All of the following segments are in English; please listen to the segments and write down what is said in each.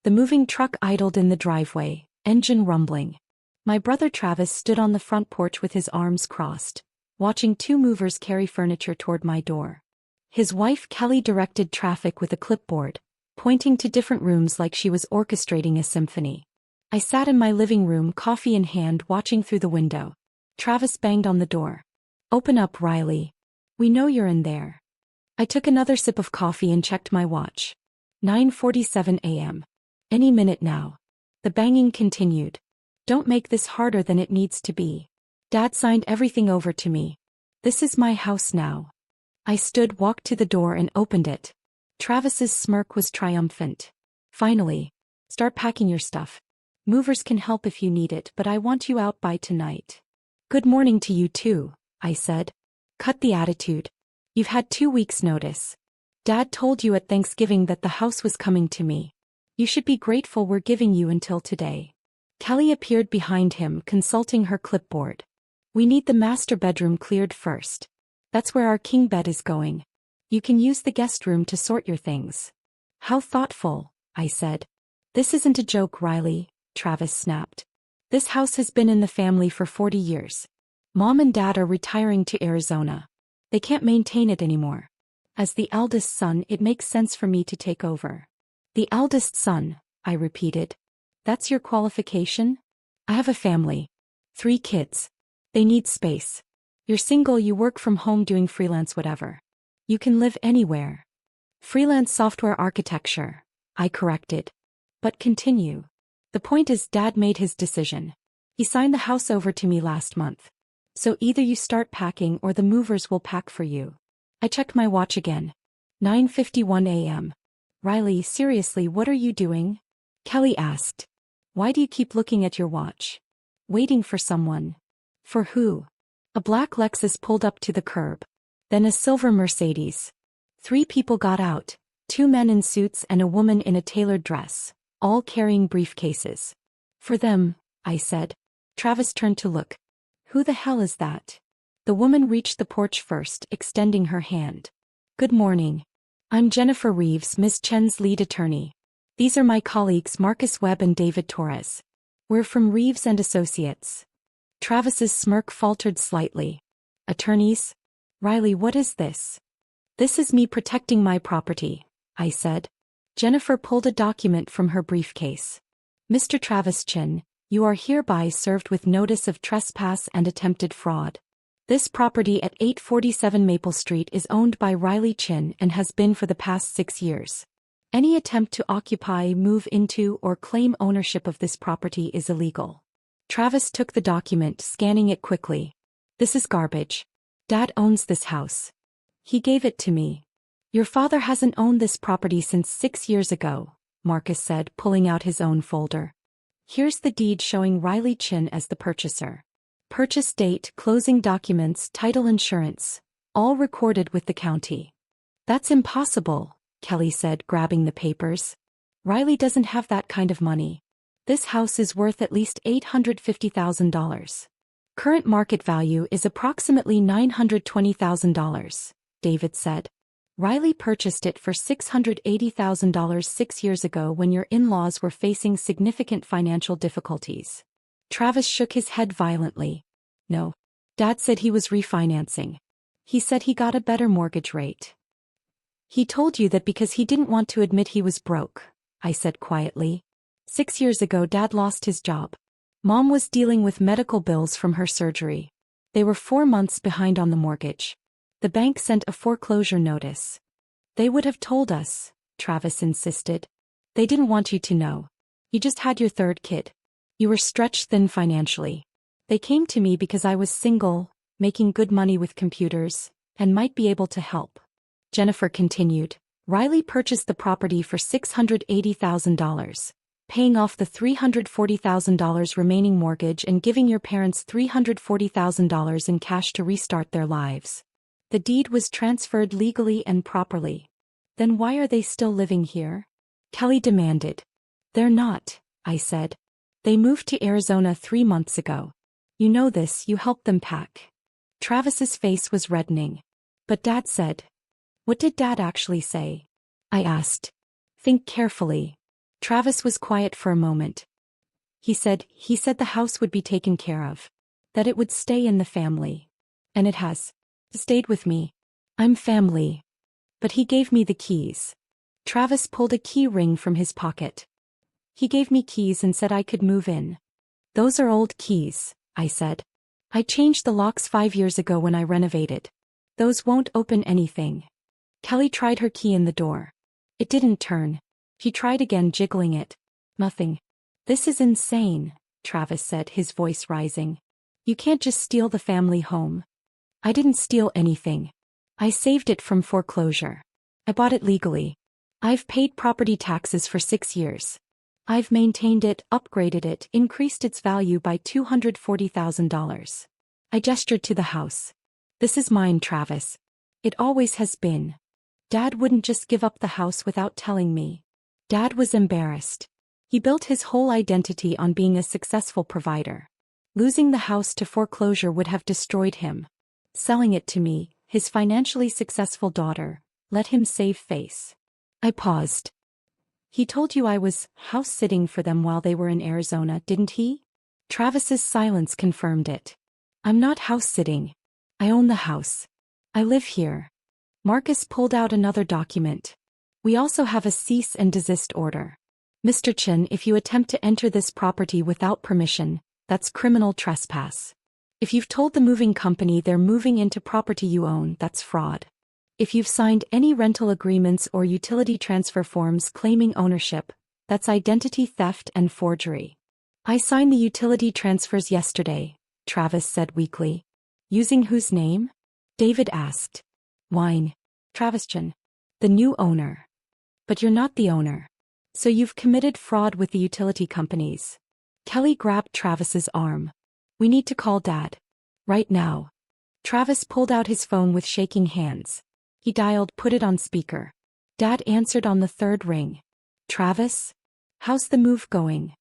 The moving truck idled in the driveway, engine rumbling. My brother Travis stood on the front porch with his arms crossed, watching two movers carry furniture toward my door. His wife Kelly directed traffic with a clipboard, pointing to different rooms like she was orchestrating a symphony. I sat in my living room, coffee in hand, watching through the window. Travis banged on the door. "Open up, Riley. We know you're in there." I took another sip of coffee and checked my watch. 9:47 a.m. Any minute now. The banging continued. "Don't make this harder than it needs to be." Dad signed everything over to me. "This is my house now." I stood, walked to the door and opened it. Travis's smirk was triumphant. "Finally. Start packing your stuff. Movers can help if you need it, but I want you out by tonight." "Good morning to you too," I said. "Cut the attitude. You've had 2 weeks' notice. Dad told you at Thanksgiving that the house was coming to me. You should be grateful we're giving you until today." Kelly appeared behind him, consulting her clipboard. "We need the master bedroom cleared first. That's where our king bed is going. You can use the guest room to sort your things." "How thoughtful," I said. "This isn't a joke, Riley," Travis snapped. "This house has been in the family for 40 years. Mom and Dad are retiring to Arizona. They can't maintain it anymore. As the eldest son, it makes sense for me to take over." "The eldest son," I repeated. "That's your qualification?" "I have a family. 3 kids. They need space. You're single, you work from home doing freelance whatever. You can live anywhere." "Freelance software architecture," I corrected. "But continue." "The point is, Dad made his decision. He signed the house over to me last month. So either you start packing or the movers will pack for you." I checked my watch again. 9:51 a.m. "Riley, seriously, what are you doing?" Kelly asked. "Why do you keep looking at your watch?" "Waiting for someone." "For who?" A black Lexus pulled up to the curb. Then a silver Mercedes. 3 people got out, 2 men in suits and a woman in a tailored dress, all carrying briefcases. "For them," I said. Travis turned to look. "Who the hell is that?" The woman reached the porch first, extending her hand. "Good morning. I'm Jennifer Reeves, Miss Chen's lead attorney. These are my colleagues Marcus Webb and David Torres. We're from Reeves and Associates." Travis's smirk faltered slightly. "Attorneys? Riley, what is this?" "This is me protecting my property," I said. Jennifer pulled a document from her briefcase. "Mr. Travis Chen, you are hereby served with notice of trespass and attempted fraud. This property at 847 Maple Street is owned by Riley Chen and has been for the past 6 years. Any attempt to occupy, move into, or claim ownership of this property is illegal." Travis took the document, scanning it quickly. "This is garbage. Dad owns this house. He gave it to me." "Your father hasn't owned this property since 6 years ago," Marcus said, pulling out his own folder. "Here's the deed showing Riley Chen as the purchaser. Purchase date, closing documents, title, insurance, all recorded with the county." "That's impossible," Kelly said, grabbing the papers. "Riley doesn't have that kind of money. This house is worth at least $850,000. Current market value is approximately $920,000, David said. "Riley purchased it for $680,000 6 years ago when your in-laws were facing significant financial difficulties." Travis shook his head violently. "No. Dad said he was refinancing. He said he got a better mortgage rate." "He told you that because he didn't want to admit he was broke," I said quietly. 6 years ago Dad lost his job. Mom was dealing with medical bills from her surgery. They were 4 months behind on the mortgage. The bank sent a foreclosure notice. "They would have told us," Travis insisted. "They didn't want you to know. You just had your 3rd kid. You were stretched thin financially. They came to me because I was single, making good money with computers, and might be able to help." Jennifer continued. "Riley purchased the property for $680,000, paying off the $340,000 remaining mortgage and giving your parents $340,000 in cash to restart their lives. The deed was transferred legally and properly. Then why are they still living here?" Kelly demanded. "They're not," I said. "They moved to Arizona 3 months ago. You know this, you helped them pack." Travis's face was reddening. "But Dad said." "What did Dad actually say?" I asked. "Think carefully. Travis was quiet for a moment. He said the house would be taken care of. That it would stay in the family. And it has. Stayed with me. I'm family. But he gave me the keys. Travis pulled a key ring from his pocket. He gave me keys and said I could move in. Those are old keys, I said. I changed the locks 5 years ago when I renovated. Those won't open anything. Kelly tried her key in the door. It didn't turn. He tried again, jiggling it. Nothing. This is insane, Travis said, his voice rising. You can't just steal the family home. I didn't steal anything. I saved it from foreclosure. I bought it legally. I've paid property taxes for 6 years. I've maintained it, upgraded it, increased its value by $240,000. I gestured to the house. This is mine, Travis. It always has been. Dad wouldn't just give up the house without telling me. Dad was embarrassed. He built his whole identity on being a successful provider. Losing the house to foreclosure would have destroyed him. Selling it to me, his financially successful daughter, let him save face. I paused. He told you I was house-sitting for them while they were in Arizona, didn't he? Travis's silence confirmed it. I'm not house-sitting. I own the house. I live here. Marcus pulled out another document. We also have a cease and desist order. Mr. Chin, if you attempt to enter this property without permission, that's criminal trespass. If you've told the moving company they're moving into property you own, that's fraud. If you've signed any rental agreements or utility transfer forms claiming ownership, that's identity theft and forgery. I signed the utility transfers yesterday, Travis said weakly. Using whose name? David asked. Wine. Travis Chin. The new owner. But you're not the owner. So you've committed fraud with the utility companies. Kelly grabbed Travis's arm. We need to call Dad. Right now. Travis pulled out his phone with shaking hands. He dialed, put it on speaker. Dad answered on the third ring. Travis? How's the move going?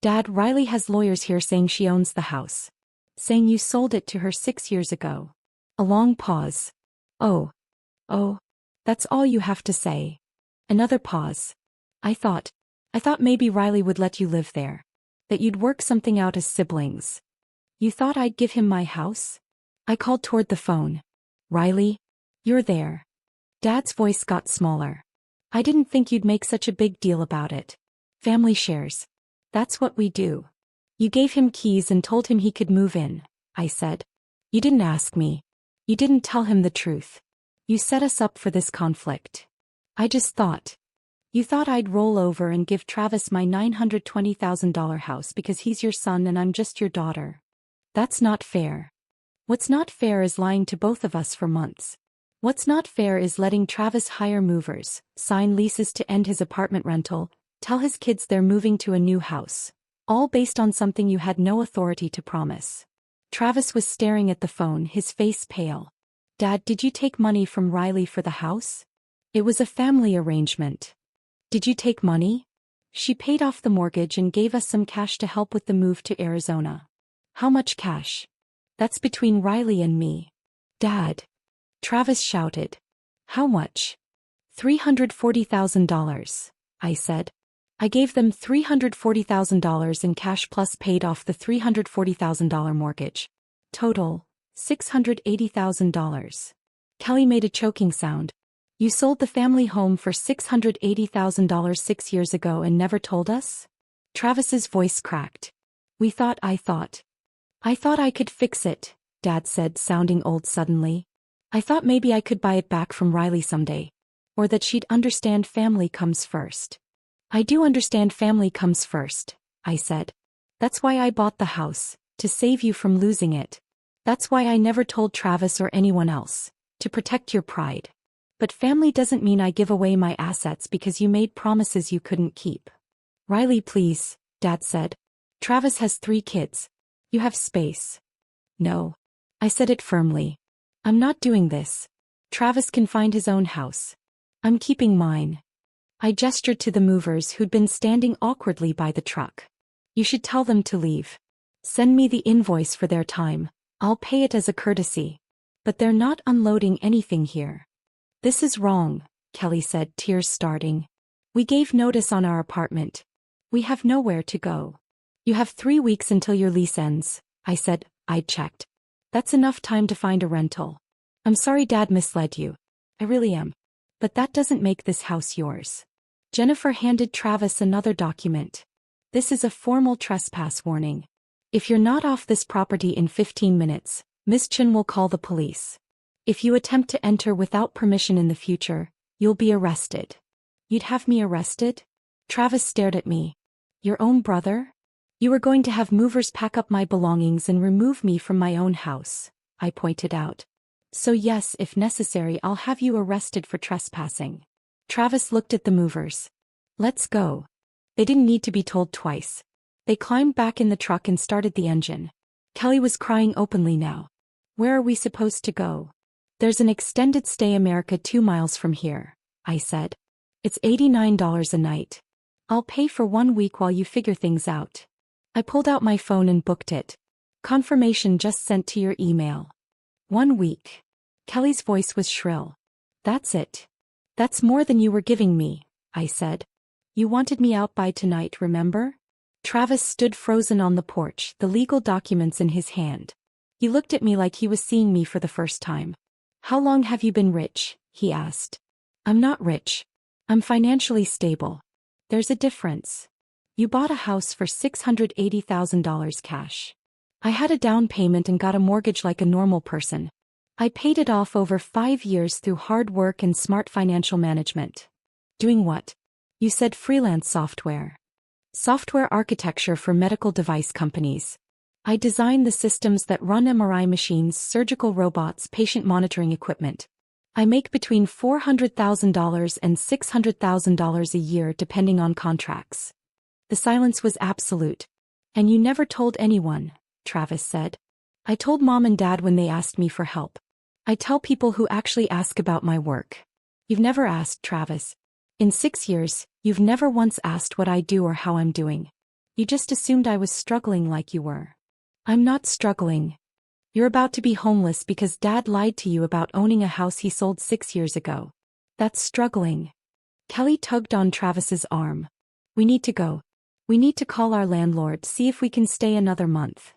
Dad, Riley has lawyers here saying she owns the house. Saying you sold it to her 6 years ago. A long pause. Oh, that's all you have to say. Another pause. I thought maybe Riley would let you live there. That you'd work something out as siblings. You thought I'd give him my house? I called toward the phone. Riley? You're there. Dad's voice got smaller. I didn't think you'd make such a big deal about it. Family shares. That's what we do. You gave him keys and told him he could move in, I said. You didn't ask me. You didn't tell him the truth. You set us up for this conflict. I just thought. You thought I'd roll over and give Travis my $920,000 house because he's your son and I'm just your daughter. That's not fair. What's not fair is lying to both of us for months. What's not fair is letting Travis hire movers, sign leases to end his apartment rental, tell his kids they're moving to a new house. All based on something you had no authority to promise. Travis was staring at the phone, his face pale. Dad, did you take money from Riley for the house? It was a family arrangement. Did you take money? She paid off the mortgage and gave us some cash to help with the move to Arizona. How much cash? That's between Riley and me. Dad. Travis shouted. How much? $340,000, I said. I gave them $340,000 in cash plus paid off the $340,000 mortgage. Total, $680,000. Kelly made a choking sound. You sold the family home for $680,000 6 years ago and never told us? Travis's voice cracked. I thought I could fix it, Dad said, sounding old suddenly. I thought maybe I could buy it back from Riley someday. Or that she'd understand family comes first. I do understand family comes first, I said. That's why I bought the house, to save you from losing it. That's why I never told Travis or anyone else, to protect your pride. But family doesn't mean I give away my assets because you made promises you couldn't keep. Riley, please, Dad said. Travis has 3 kids. You have space. No. I said it firmly. I'm not doing this. Travis can find his own house. I'm keeping mine. I gestured to the movers who'd been standing awkwardly by the truck. You should tell them to leave. Send me the invoice for their time. I'll pay it as a courtesy. But they're not unloading anything here. This is wrong, Kelly said, tears starting. We gave notice on our apartment. We have nowhere to go. You have 3 weeks until your lease ends, I said. I'd checked. That's enough time to find a rental. I'm sorry Dad misled you. I really am. But that doesn't make this house yours. Jennifer handed Travis another document. This is a formal trespass warning. If you're not off this property in 15 minutes, Miss Chen will call the police. If you attempt to enter without permission in the future, you'll be arrested. You'd have me arrested? Travis stared at me. Your own brother? You were going to have movers pack up my belongings and remove me from my own house, I pointed out. So yes, if necessary, I'll have you arrested for trespassing. Travis looked at the movers. Let's go. They didn't need to be told twice. They climbed back in the truck and started the engine. Kelly was crying openly now. Where are we supposed to go? There's an extended stay America 2 miles from here, I said. It's $89 a night. I'll pay for 1 week while you figure things out. I pulled out my phone and booked it. Confirmation just sent to your email. 1 week. Kelly's voice was shrill. That's it. That's more than you were giving me, I said. You wanted me out by tonight, remember? Travis stood frozen on the porch, the legal documents in his hand. He looked at me like he was seeing me for the first time. How long have you been rich? He asked. I'm not rich. I'm financially stable. There's a difference. You bought a house for $680,000 cash. I had a down payment and got a mortgage like a normal person. I paid it off over 5 years through hard work and smart financial management. Doing what? You said freelance software. Software architecture for medical device companies. I design the systems that run MRI machines, surgical robots, patient monitoring equipment. I make between $400,000 and $600,000 a year depending on contracts. The silence was absolute. And you never told anyone, Travis said. I told Mom and Dad when they asked me for help. I tell people who actually ask about my work. You've never asked, Travis. In 6 years, you've never once asked what I do or how I'm doing. You just assumed I was struggling like you were. I'm not struggling. You're about to be homeless because Dad lied to you about owning a house he sold 6 years ago. That's struggling. Kelly tugged on Travis's arm. We need to go. We need to call our landlord, see if we can stay another month.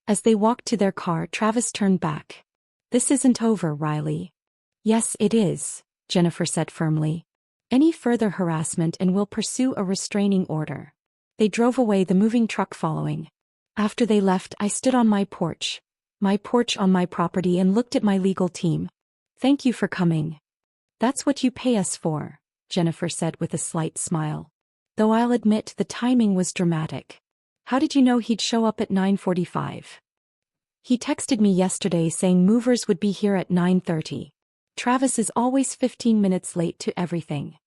As they walked to their car, Travis turned back. This isn't over, Riley. Yes, it is, Jennifer said firmly. Any further harassment and we'll pursue a restraining order. They drove away, the moving truck following. After they left, I stood on my porch on my property, and looked at my legal team. Thank you for coming. That's what you pay us for, Jennifer said with a slight smile. Though I'll admit the timing was dramatic. How did you know he'd show up at 9:45? He texted me yesterday saying movers would be here at 9:30. Travis is always 15 minutes late to everything.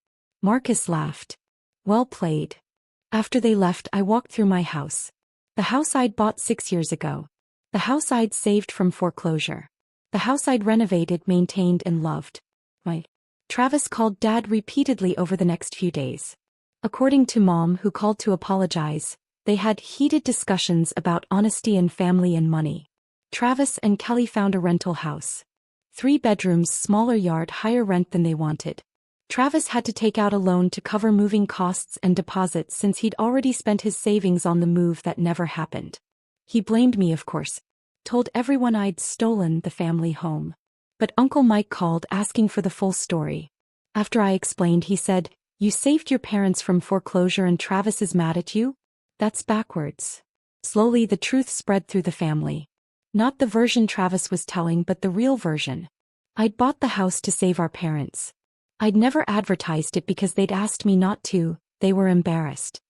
Marcus laughed. Well played. After they left, I walked through my house. The house I'd bought 6 years ago. The house I'd saved from foreclosure. The house I'd renovated, maintained, and loved. Travis called Dad repeatedly over the next few days. According to Mom, who called to apologize, they had heated discussions about honesty and family and money. Travis and Kelly found a rental house. 3 bedrooms, smaller yard, higher rent than they wanted. Travis had to take out a loan to cover moving costs and deposits since he'd already spent his savings on the move that never happened. He blamed me, of course. Told everyone I'd stolen the family home. But Uncle Mike called asking for the full story. After I explained, he said, "You saved your parents from foreclosure and Travis is mad at you? That's backwards." Slowly the truth spread through the family. Not the version Travis was telling, but the real version. I'd bought the house to save our parents. I'd never advertised it because they'd asked me not to, they were embarrassed.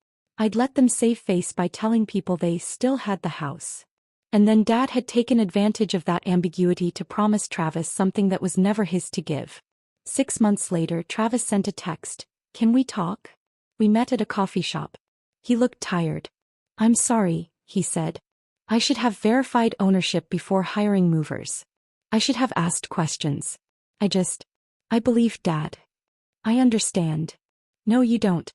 I'd let them save face by telling people they still had the house. And then Dad had taken advantage of that ambiguity to promise Travis something that was never his to give. 6 months later, Travis sent a text. "Can we talk?" We met at a coffee shop. He looked tired. "I'm sorry," he said. "I should have verified ownership before hiring movers. I should have asked questions. I believed Dad." "I understand." "No, you don't.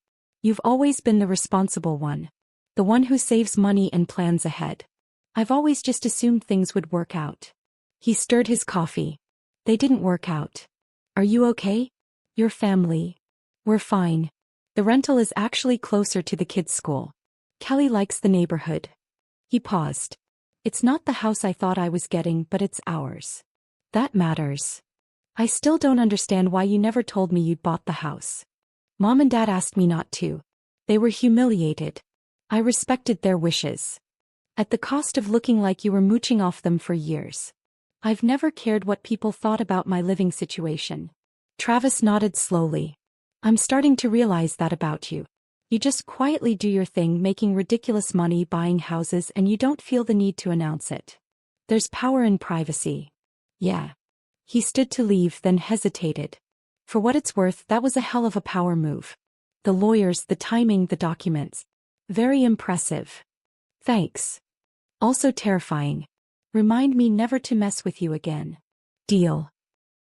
You've always been the responsible one. The one who saves money and plans ahead. I've always just assumed things would work out." He stirred his coffee. "They didn't work out. Are you okay? Your family?" "We're fine. The rental is actually closer to the kids' school. Kelly likes the neighborhood. He paused. It's not the house I thought I was getting, but it's ours. That matters. I still don't understand why you never told me you'd bought the house. Mom and Dad asked me not to. They were humiliated. I respected their wishes. At the cost of looking like you were mooching off them for years. I've never cared what people thought about my living situation. Travis nodded slowly. I'm starting to realize that about you. You just quietly do your thing, making ridiculous money buying houses, and you don't feel the need to announce it. There's power in privacy. Yeah. He stood to leave, then hesitated. For what it's worth, that was a hell of a power move. The lawyers, the timing, the documents. Very impressive. Thanks. Also terrifying. Remind me never to mess with you again. Deal.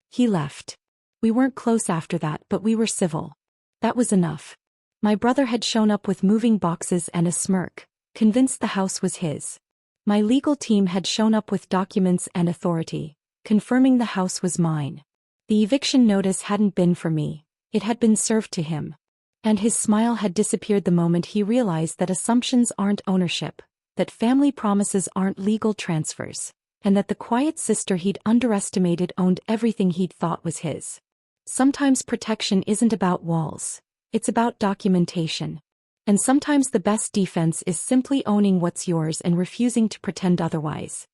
He left. We weren't close after that, but we were civil. That was enough. My brother had shown up with moving boxes and a smirk, convinced the house was his. My legal team had shown up with documents and authority, confirming the house was mine. The eviction notice hadn't been for me, it had been served to him. And his smile had disappeared the moment he realized that assumptions aren't ownership, that family promises aren't legal transfers, and that the quiet sister he'd underestimated owned everything he'd thought was his. Sometimes protection isn't about walls. It's about documentation. And sometimes the best defense is simply owning what's yours and refusing to pretend otherwise.